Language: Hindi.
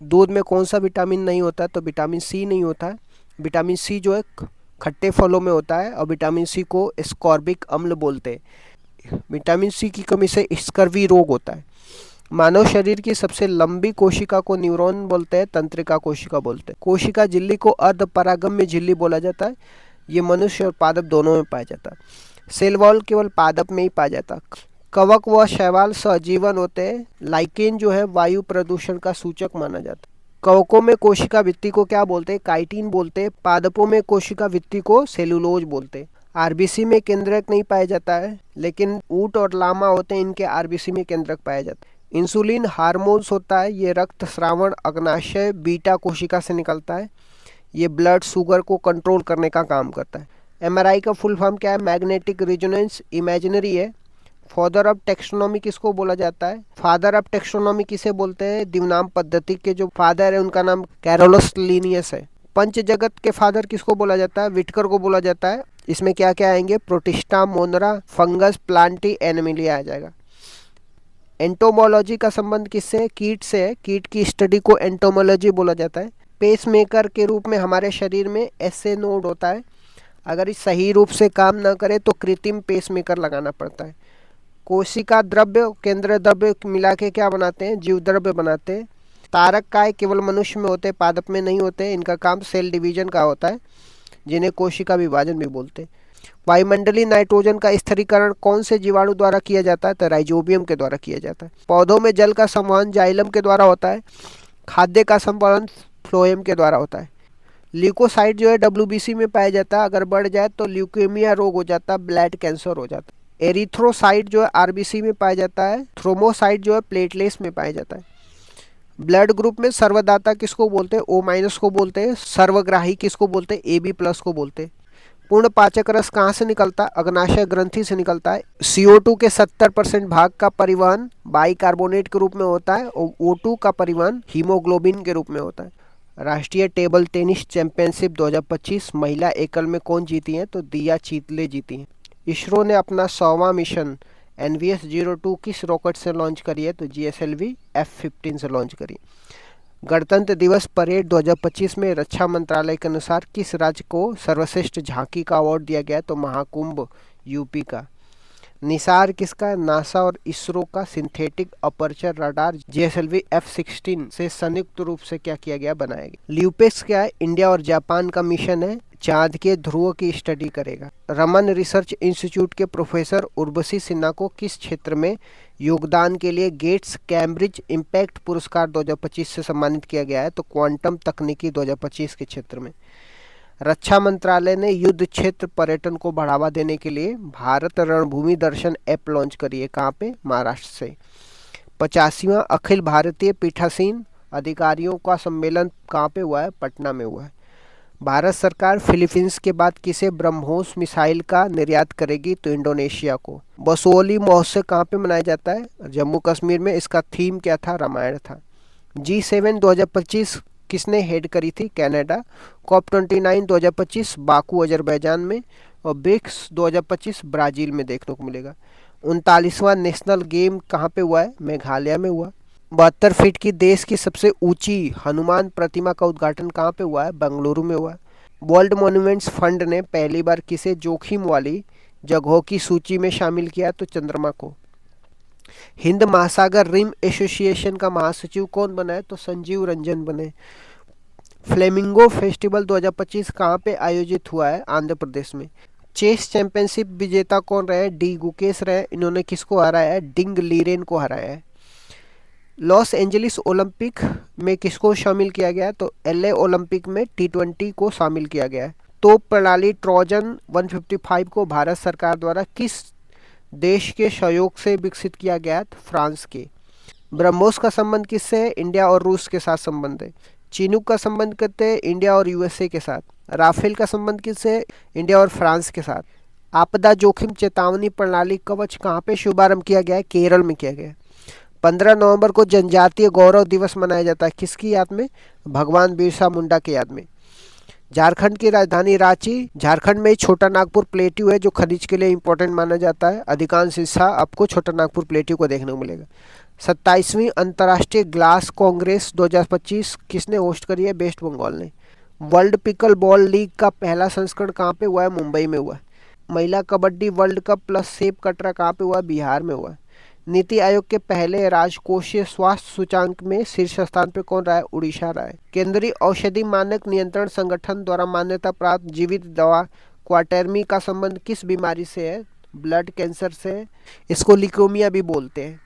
दूध में कौन सा विटामिन नहीं होता है? तो विटामिन सी नहीं होता है। विटामिन सी जो है खट्टे फलों में होता है, और विटामिन सी को स्कॉर्बिक अम्ल बोलते हैं। विटामिन सी की कमी से स्कर्वी रोग होता है। मानव शरीर की सबसे लंबी कोशिका को न्यूरॉन बोलते हैं, तंत्रिका कोशिका बोलते हैं। कोशिका झिल्ली को अर्ध परागम्य झिल्ली बोला जाता है। ये मनुष्य और पादप दोनों में पाया जाता है। सेल वॉल केवल पादप में ही पाया जाता है। कवक व शैवाल सहजीवन होते हैं। लाइकेन जो है वायु प्रदूषण का सूचक माना जाता है। कवकों में कोशिका भित्ति को क्या बोलते हैं? काइटिन बोलते हैं। पादपों में कोशिका भित्ति को सेलुलोज बोलते हैं। आरबीसी में केंद्रक नहीं पाया जाता है, लेकिन ऊंट और लामा होते हैं, इनके आरबीसी में केंद्रक पाया जाता है। इंसुलिन हार्मोन्स होता है, ये रक्त स्रावण अग्नाशय बीटा कोशिका से निकलता है। ये ब्लड शुगर को कंट्रोल करने का काम करता है। एमआरआई का फुल फॉर्म क्या है? मैग्नेटिक रेजोनेंस इमेजिनरी है। फादर ऑफ टेक्सोनॉमी किसको बोला जाता है? फादर ऑफ टेक्सोनॉमी किसे बोलते हैं? दिवनाम पद्धति के जो फादर है उनका नाम कैरोलस लीनियस है। पंच जगत के फादर किसको बोला जाता है? विटकर को बोला जाता है। इसमें क्या क्या आएंगे? Protista, Monera, fungus, Plantae, Animalia आ जाएगा। एंटोमोलॉजी का संबंध किससे? कीट से है। कीट की स्टडी को एंटोमोलॉजी बोला जाता है। पेसमेकर के रूप में हमारे शरीर में एसए नोड होता है। अगर इस सही रूप से काम ना करे तो कृत्रिम पेसमेकर लगाना पड़ता है। कोशिका द्रव्य, केंद्र द्रव्य मिला के क्या बनाते हैं? जीव द्रव्य बनाते हैं। तारक काय केवल मनुष्य में होते हैं, पादप में नहीं होते। इनका काम सेल डिवीजन का होता है, जिन्हें कोशिका विभाजन भी बोलते हैं। वायुमंडलीय नाइट्रोजन का स्थिरीकरण कौन से जीवाणु द्वारा किया जाता है? तो राइजोबियम के द्वारा किया जाता है। पौधों में जल का संवहन जाइलम के द्वारा होता है। खाद्य का संवहन फ्लोएम के द्वारा होता है। ल्यूकोसाइट जो है डब्ल्यूबीसी में पाया जाता है। अगर बढ़ जाए तो ल्यूकेमिया रोग हो जाता है, ब्लड कैंसर हो जाता है। एरिथ्रोसाइट जो है आरबीसी में पाया जाता है। थ्रोमोसाइट जो है प्लेटलेट्स में पाया जाता है। ब्लड ग्रुप में सर्वदाता किसको बोलते हैं? ओ माइनस को बोलते हैं। सर्वग्राही किसको बोलते हैं? ए बी प्लस को बोलते हैं। पूर्ण पाचक रस कहाँ से निकलता है? अग्नाशय ग्रंथि से निकलता है। CO2 के 70% भाग का परिवहन बाइकार्बोनेट के रूप में होता है, और O2 का परिवहन हीमोग्लोबिन के रूप में होता है। राष्ट्रीय टेबल टेनिस चैंपियनशिप 2025 महिला एकल में कौन जीती हैं? तो दिया चीतले जीती हैं। इसरो ने अपना 100वां मिशन NVS-02 किस रॉकेट से लॉन्च करी है? तो GSLV F-15 से लॉन्च करी। गणतंत्र दिवस परेड 2025 में रक्षा मंत्रालय के अनुसार किस राज्य को सर्वश्रेष्ठ झांकी का अवार्ड दिया गया? तो महाकुंभ यूपी का। निसार किसका है? नासा और इसरो का synthetic aperture radar GSLV F-16 से संयुक्त रूप से क्या किया गया? बनाया गया। ल्यूपेक्स क्या है? इंडिया और जापान का मिशन है, चांद के ध्रुव की स्टडी करेगा। रमन रिसर्च इंस्टीट्यूट के प्रोफेसर उर्वशी सिन्हा को किस क्षेत्र में योगदान के लिए गेट्स कैम्ब्रिज इम्पैक्ट पुरस्कार 2025 से सम्मानित किया गया है? तो क्वांटम तकनीकी 2025 के क्षेत्र में। रक्षा मंत्रालय ने युद्ध क्षेत्र पर्यटन को बढ़ावा देने के लिए भारत रणभूमि दर्शन ऐप लॉन्च करी है। कहाँ पे? महाराष्ट्र से। 85वां अखिल भारतीय पीठासीन अधिकारियों का सम्मेलन कहाँ पे हुआ है? पटना में हुआ है। भारत सरकार फिलीपींस के बाद किसे ब्रह्मोस मिसाइल का निर्यात करेगी? तो इंडोनेशिया को। बसोली महोत्सव कहाँ पे मनाया जाता है? जम्मू कश्मीर में। इसका थीम क्या था? रामायण था। G7 2025 किसने हेड करी थी? कनाडा। COP29 2025 बाकू अजरबैजान में, और ब्रिक्स 2025 ब्राज़ील में देखने को मिलेगा। 39वां नेशनल गेम कहाँ पे हुआ है? मेघालय में हुआ। 72 फीट की देश की सबसे ऊंची हनुमान प्रतिमा का उद्घाटन कहाँ पे हुआ है? बेंगलुरु में हुआ। वर्ल्ड मॉन्यूमेंट्स फंड ने पहली बार किसे जोखिम वाली जगहों की सूची में शामिल किया? तो चंद्रमा को। हिंद महासागर रिम एसोसिएशन का महासचिव कौन बना है? तो संजीव रंजन बने। फ्लेमिंगो फेस्टिवल 2025 कहाँ पे आयोजित हुआ है? आंध्र प्रदेश में। चेस चैंपियनशिप विजेता कौन रहे? डी गुकेश रहे। इन्होंने किसको हराया है? डिंग लीरेन को हराया है। लॉस एंजलिस ओलंपिक में किसको शामिल किया गया है? तो LA ओलंपिक में T20 को शामिल किया गया है। तो प्रणाली ट्रोजन 155 को भारत सरकार द्वारा किस देश के सहयोग से विकसित किया गया है? फ्रांस के। ब्रह्मोस का संबंध किससे है? इंडिया और रूस के साथ संबंध है। चिनूक का संबंध करते हैं इंडिया और USA के साथ। राफेल का संबंध किससे है? इंडिया और फ्रांस के साथ। आपदा जोखिम चेतावनी प्रणाली कवच कहाँ पे शुभारंभ किया गया है? केरल में किया गया है। 15 नवंबर को जनजातीय गौरव दिवस मनाया जाता है, किसकी याद में? भगवान बिरसा मुंडा की याद में। झारखंड की राजधानी रांची। झारखंड में छोटा नागपुर प्लेट्यू है जो खनिज के लिए इंपॉर्टेंट माना जाता है। अधिकांश हिस्सा आपको छोटा नागपुर प्लेट्यू को देखने को मिलेगा। 27वीं अंतर्राष्ट्रीय ग्लास कांग्रेस 2025 किसने होस्ट करी है? वेस्ट बंगाल ने। वर्ल्ड पिकल बॉल लीग का पहला संस्करण कहाँ पे हुआ है? मुंबई में हुआ है। महिला कबड्डी वर्ल्ड कप प्लस सेप कटरा कहाँ पे हुआ है? बिहार में हुआ है। नीति आयोग के पहले राजकोषीय स्वास्थ्य सूचांक में शीर्ष स्थान पे कौन रहा है? उड़ीसा रहा है। केंद्रीय औषधि मानक नियंत्रण संगठन द्वारा मान्यता प्राप्त जीवित दवा क्वाटेरमी का संबंध किस बीमारी से है? ब्लड कैंसर से है। इसको लिकोमिया भी बोलते हैं।